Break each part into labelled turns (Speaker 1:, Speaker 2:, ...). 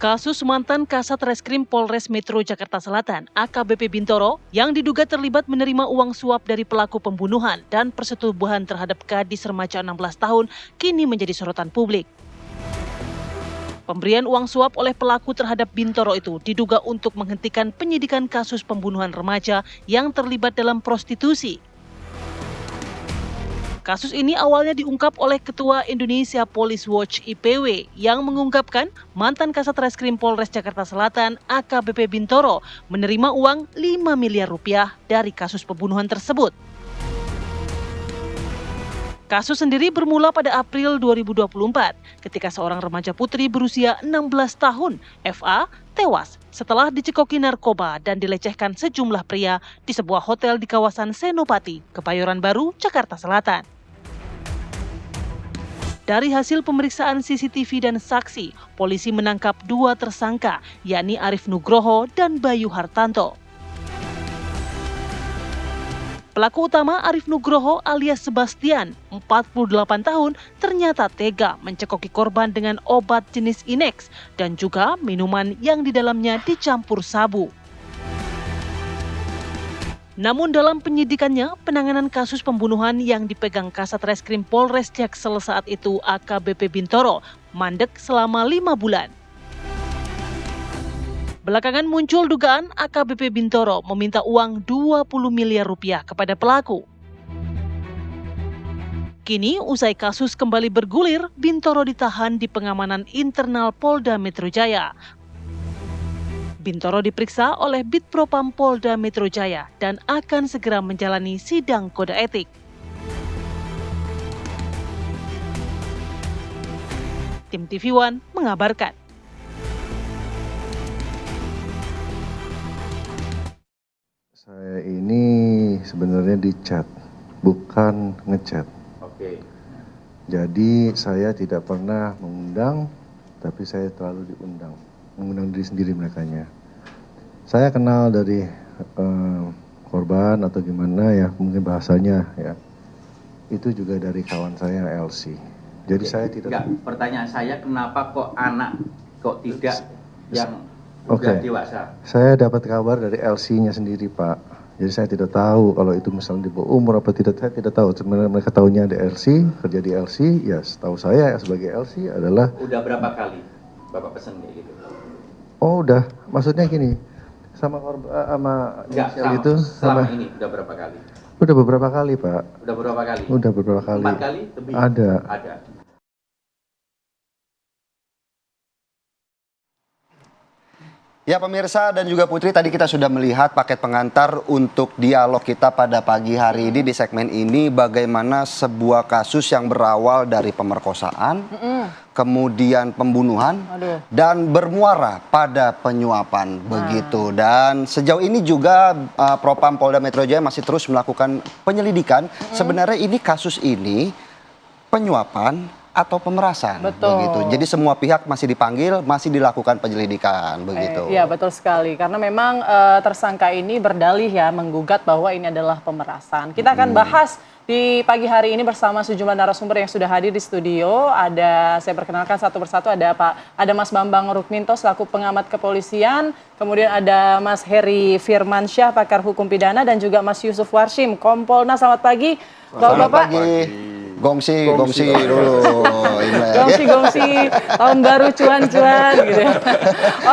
Speaker 1: Kasus mantan Kasat Reskrim Polres Metro Jakarta Selatan, AKBP Bintoro, yang diduga terlibat menerima uang suap dari pelaku pembunuhan dan persetubuhan terhadap gadis remaja 16 tahun, kini menjadi sorotan publik. Pemberian uang suap oleh pelaku terhadap Bintoro itu diduga untuk menghentikan penyidikan kasus pembunuhan remaja yang terlibat dalam prostitusi. Kasus ini awalnya diungkap oleh Ketua Indonesia Police Watch (IPW) yang mengungkapkan mantan Kasat Reskrim Polres Jakarta Selatan AKBP Bintoro menerima uang 5 miliar rupiah dari kasus pembunuhan tersebut. Kasus sendiri bermula pada April 2024 ketika seorang remaja putri berusia 16 tahun, FA, tewas setelah dicekoki narkoba dan dilecehkan sejumlah pria di sebuah hotel di kawasan Senopati, Kebayoran Baru, Jakarta Selatan. Dari hasil pemeriksaan CCTV dan saksi, polisi menangkap 2 tersangka, yakni Arif Nugroho dan Bayu Hartanto. Pelaku utama Arif Nugroho alias Sebastian, 48 tahun, ternyata tega mencekoki korban dengan obat jenis Inex dan juga minuman yang di dalamnya dicampur sabu. Namun dalam penyidikannya, penanganan kasus pembunuhan yang dipegang Kasat Reskrim Polres Jaksel saat itu AKBP Bintoro mandek selama 5 bulan. Belakangan muncul dugaan AKBP Bintoro meminta uang 20 miliar rupiah kepada pelaku. Kini usai kasus kembali bergulir, Bintoro ditahan di pengamanan internal Polda Metro Jaya. Bintoro diperiksa oleh Bitpropam Polda Metro Jaya dan akan segera menjalani sidang kode etik. Tim TV One mengabarkan.
Speaker 2: Saya ini sebenarnya di chat, bukan ngechat.
Speaker 3: Oke.
Speaker 2: Jadi saya tidak pernah mengundang, tapi saya selalu diundang. Mengundang diri sendiri merekanya. Saya kenal dari korban atau gimana ya, mungkin bahasanya ya. Itu juga dari kawan saya LC. Jadi saya tidak.
Speaker 3: Enggak, pertanyaan saya kenapa kok anak kok tidak yang sudah dewasa?
Speaker 2: Saya dapat kabar dari LC-nya sendiri, Pak. Jadi saya tidak tahu kalau itu misalnya di bawah umur apa tidak, saya tidak tahu. Sebenarnya mereka tahunya di LC, kerja di LC, ya setahu saya sebagai LC adalah.
Speaker 3: Udah berapa kali Bapak pesan kayak gitu?
Speaker 2: Oh udah, maksudnya gini, sama
Speaker 3: itu selama ini udah berapa kali?
Speaker 2: Udah beberapa kali, Pak.
Speaker 3: Udah berapa kali?
Speaker 2: Udah beberapa kali.
Speaker 3: 4 kali lebih?
Speaker 2: Ada.
Speaker 4: Ya pemirsa dan juga Putri, tadi kita sudah melihat paket pengantar untuk dialog kita pada pagi hari ini di segmen ini. Bagaimana sebuah kasus yang berawal dari pemerkosaan, kemudian pembunuhan, dan bermuara pada penyuapan begitu. Dan sejauh ini juga Propam Polda Metro Jaya masih terus melakukan penyelidikan. Sebenarnya ini kasus ini penyuapan atau pemerasan, begitu. Jadi semua pihak masih dipanggil, masih dilakukan penyelidikan, begitu.
Speaker 5: Iya betul sekali, karena memang tersangka ini berdalih ya menggugat bahwa ini adalah pemerasan. Kita akan bahas di pagi hari ini bersama sejumlah narasumber yang sudah hadir di studio. Saya perkenalkan satu persatu, ada Mas Bambang Rukminto selaku pengamat kepolisian, kemudian ada Mas Heri Firmansyah pakar hukum pidana, dan juga Mas Yusuf Warshim Kompolnas. Selamat pagi, Bapak-bapak.
Speaker 4: Gongsi dulu.
Speaker 5: Gongsi, tahun baru cuan-cuan gitu ya.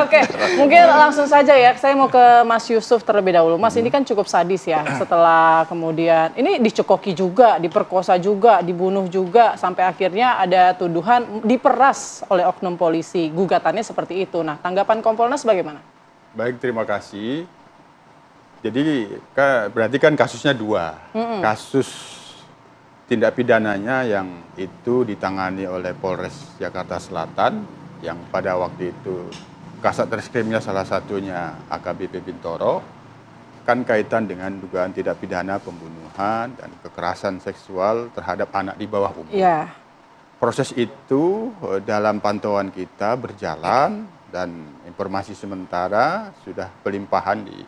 Speaker 5: Oke, mungkin langsung saja ya, saya mau ke Mas Yusuf terlebih dahulu. Mas, ini kan cukup sadis ya, setelah kemudian ini dicekoki juga, diperkosa juga, dibunuh juga, sampai akhirnya ada tuduhan diperas oleh oknum polisi. Gugatannya seperti itu. Nah, tanggapan Kompolnas bagaimana?
Speaker 6: Baik, terima kasih. Jadi berarti kan kasusnya 2. Kasus tindak pidananya yang itu ditangani oleh Polres Jakarta Selatan, yang pada waktu itu Kasat Reskrimnya salah satunya AKBP Bintoro, kan kaitan dengan dugaan tindak pidana pembunuhan dan kekerasan seksual terhadap anak di bawah umur.
Speaker 5: Yeah.
Speaker 6: Proses itu dalam pantauan kita berjalan dan informasi sementara sudah pelimpahan di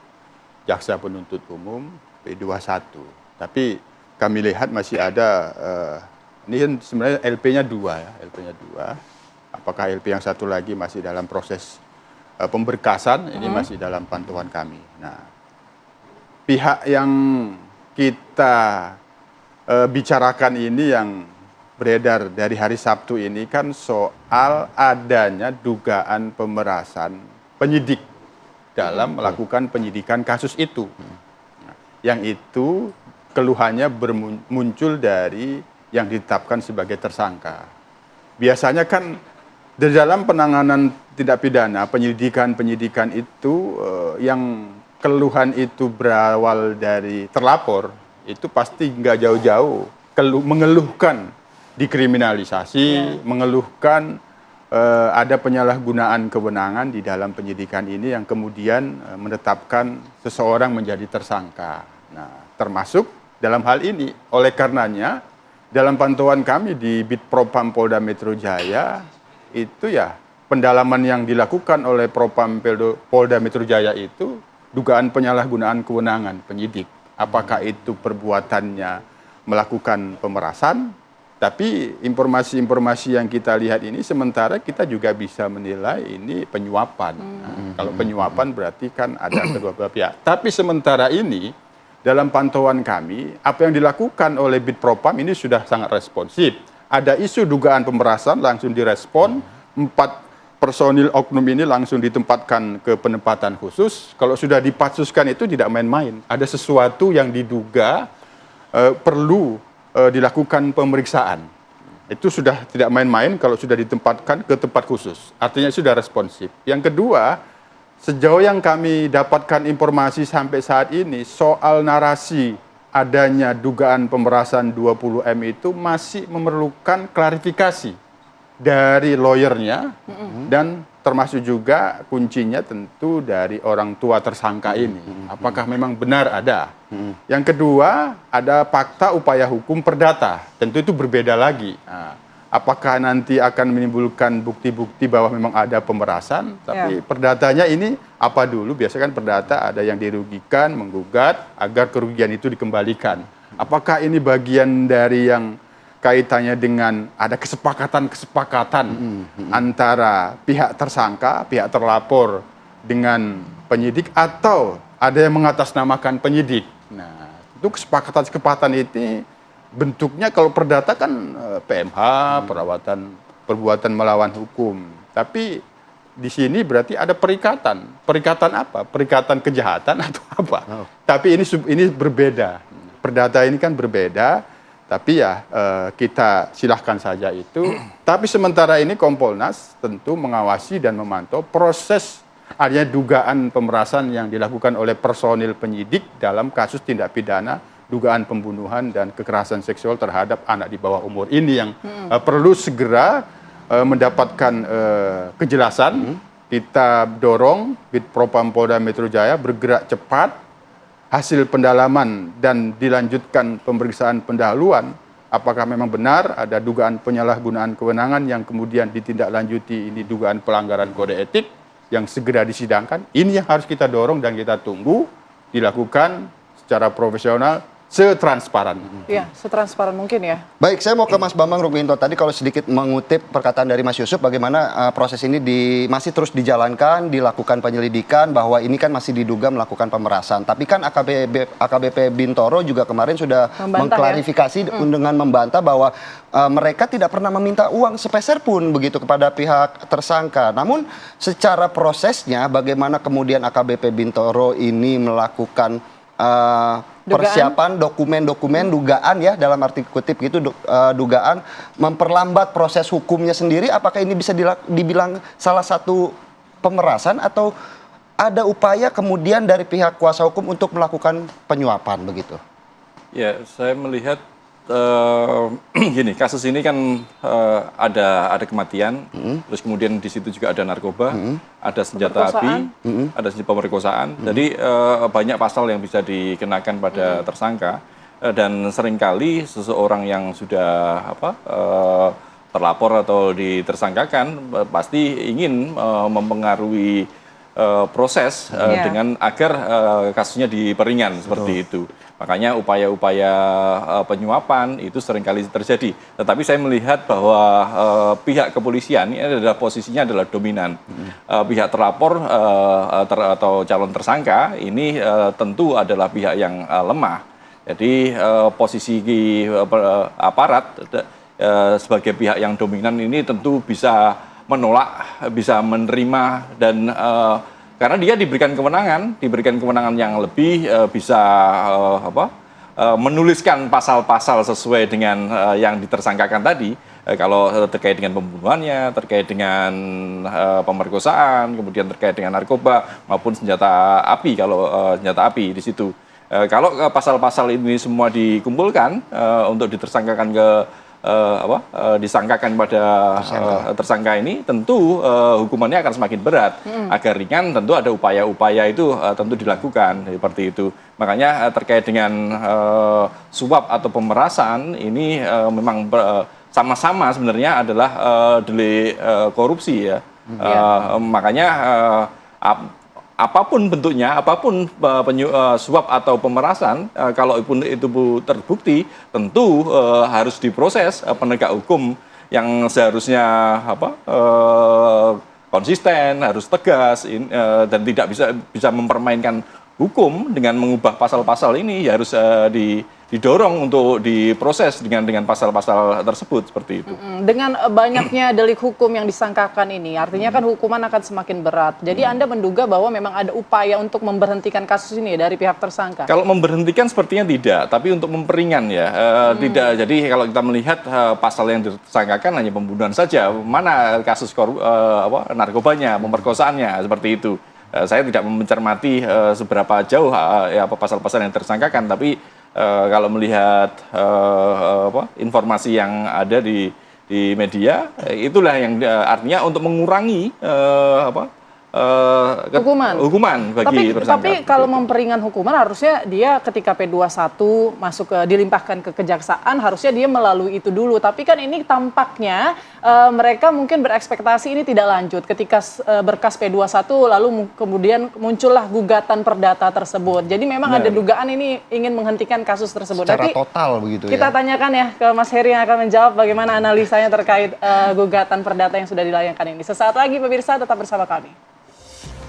Speaker 6: Jaksa Penuntut Umum P21. Tapi kami lihat masih ada, ini kan sebenarnya LP-nya 2 ya, LP-nya 2. Apakah LP yang satu lagi masih dalam proses pemberkasan ini masih dalam pantauan kami. Nah, pihak yang kita bicarakan ini yang beredar dari hari Sabtu ini kan soal adanya dugaan pemerasan penyidik dalam melakukan penyidikan kasus itu. Nah, yang itu keluhannya muncul dari yang ditetapkan sebagai tersangka. Biasanya kan di dalam penanganan tindak pidana, penyidikan itu yang keluhan itu berawal dari terlapor, itu pasti nggak jauh-jauh mengeluhkan dikriminalisasi, mengeluhkan ada penyalahgunaan kewenangan di dalam penyidikan ini yang kemudian menetapkan seseorang menjadi tersangka. Nah, termasuk dalam hal ini, oleh karenanya dalam pantauan kami di Bitpropam Polda Metro Jaya itu ya pendalaman yang dilakukan oleh Propam Polda Metro Jaya itu dugaan penyalahgunaan kewenangan penyidik. Apakah itu perbuatannya melakukan pemerasan? Tapi informasi-informasi yang kita lihat ini sementara kita juga bisa menilai ini penyuapan. Nah, kalau penyuapan berarti kan ada kedua belah pihak. Tapi sementara ini dalam pantauan kami apa yang dilakukan oleh Bitpropam ini sudah sangat responsif. Ada isu dugaan pemerasan langsung direspon, 4 personil oknum ini langsung ditempatkan ke penempatan khusus. Kalau sudah dipatsuskan itu tidak main-main. Ada sesuatu yang diduga perlu dilakukan pemeriksaan. Itu sudah tidak main-main kalau sudah ditempatkan ke tempat khusus. Artinya sudah responsif. Yang kedua, sejauh yang kami dapatkan informasi sampai saat ini soal narasi adanya dugaan pemerasan 20M itu masih memerlukan klarifikasi dari lawyernya dan termasuk juga kuncinya tentu dari orang tua tersangka ini. Apakah memang benar ada? Yang kedua, ada fakta upaya hukum perdata. Tentu itu berbeda lagi. Nah, apakah nanti akan menimbulkan bukti-bukti bahwa memang ada pemerasan? Tapi perdatanya ini apa dulu? Biasanya kan perdata ada yang dirugikan, menggugat agar kerugian itu dikembalikan. Apakah ini bagian dari yang kaitannya dengan ada kesepakatan antara pihak tersangka, pihak terlapor dengan penyidik atau ada yang mengatasnamakan penyidik. Nah, itu kesepakatan ini bentuknya kalau perdata kan PMH, perbuatan melawan hukum. Tapi di sini berarti ada perikatan. Perikatan apa? Perikatan kejahatan atau apa? Tapi ini berbeda. Perdata ini kan berbeda. Tapi ya kita silahkan saja itu. Tapi sementara ini Kompolnas tentu mengawasi dan memantau proses adanya dugaan pemerasan yang dilakukan oleh personil penyidik dalam kasus tindak pidana dugaan pembunuhan dan kekerasan seksual terhadap anak di bawah umur ini yang perlu segera mendapatkan kejelasan. Kita dorong Bitpropam Polda Metro Jaya bergerak cepat. Hasil pendalaman dan dilanjutkan pemeriksaan pendahuluan, apakah memang benar ada dugaan penyalahgunaan kewenangan yang kemudian ditindaklanjuti ini dugaan pelanggaran kode etik yang segera disidangkan. Ini yang harus kita dorong dan kita tunggu dilakukan secara profesional, setransparan.
Speaker 5: Iya, setransparan mungkin ya.
Speaker 4: Baik, saya mau ke Mas Bambang Rukminto. Tadi kalau sedikit mengutip perkataan dari Mas Yusuf, bagaimana proses ini masih terus dijalankan, dilakukan penyelidikan, bahwa ini kan masih diduga melakukan pemerasan. Tapi kan AKBP Bintoro juga kemarin sudah mengklarifikasi dengan membantah bahwa mereka tidak pernah meminta uang sepeser pun begitu kepada pihak tersangka. Namun secara prosesnya, bagaimana kemudian AKBP Bintoro ini melakukan persiapan dokumen-dokumen dugaan ya dalam arti kutip gitu dugaan memperlambat proses hukumnya sendiri, apakah ini bisa dibilang salah satu pemerasan atau ada upaya kemudian dari pihak kuasa hukum untuk melakukan penyuapan begitu?
Speaker 7: Ya, saya melihat gini, kasus ini kan ada kematian, terus kemudian di situ juga ada narkoba, ada senjata api, ada senjata pemerkosaan. Jadi banyak pasal yang bisa dikenakan pada tersangka dan seringkali seseorang yang sudah terlapor atau ditersangkakan pasti ingin mempengaruhi proses dengan agar kasusnya diperingan seperti itu. Makanya upaya-upaya penyuapan itu seringkali terjadi. Tetapi saya melihat bahwa pihak kepolisian ini adalah posisinya adalah dominan. Pihak terlapor atau calon tersangka ini tentu adalah pihak yang lemah. Jadi posisi aparat sebagai pihak yang dominan ini tentu bisa menolak, bisa menerima, dan karena dia diberikan kewenangan yang lebih bisa menuliskan pasal-pasal sesuai dengan yang ditersangkakan tadi. Kalau terkait dengan pembunuhannya, terkait dengan pemerkosaan, kemudian terkait dengan narkoba maupun senjata api, kalau senjata api di situ. Kalau pasal-pasal ini semua dikumpulkan untuk ditersangkakan disangkakan pada tersangka ini, tentu hukumannya akan semakin berat. Agar ringan tentu ada upaya-upaya itu tentu dilakukan seperti itu. Makanya terkait dengan suap atau pemerasan ini memang sama-sama sebenarnya adalah delik korupsi ya. Makanya apapun bentuknya, apapun suap atau pemerasan, kalaupun itu terbukti, tentu harus diproses penegak hukum yang seharusnya konsisten, harus tegas, dan tidak bisa mempermainkan hukum dengan mengubah pasal-pasal ini. Ya harus didorong untuk diproses dengan pasal-pasal tersebut seperti itu.
Speaker 5: Dengan banyaknya delik hukum yang disangkakan ini, artinya kan hukuman akan semakin berat. Jadi Anda menduga bahwa memang ada upaya untuk memberhentikan kasus ini dari pihak tersangka?
Speaker 7: Kalau memberhentikan sepertinya tidak, tapi untuk memperingan ya. Tidak. Jadi kalau kita melihat pasal yang disangkakan hanya pembunuhan saja, mana kasus narkobanya, pemerkosaannya, seperti itu. Saya tidak mencermati seberapa jauh pasal-pasal yang tersangkakan, tapi kalau melihat informasi yang ada di media, itulah yang artinya untuk mengurangi hukuman bagi tersangka.
Speaker 5: Tapi kalau memperingan hukuman, harusnya dia ketika P21 masuk dilimpahkan ke kejaksaan, harusnya dia melalui itu dulu. Tapi kan ini tampaknya mereka mungkin berekspektasi ini tidak lanjut. Ketika berkas P21 lalu kemudian muncullah gugatan perdata tersebut. Jadi memang ada dugaan ini ingin menghentikan kasus tersebut.
Speaker 4: Secara total begitu
Speaker 5: kita
Speaker 4: ya.
Speaker 5: tanyakan ya ke Mas Heri yang akan menjawab bagaimana analisanya terkait gugatan perdata yang sudah dilayangkan ini. Sesaat lagi pemirsa, tetap bersama kami.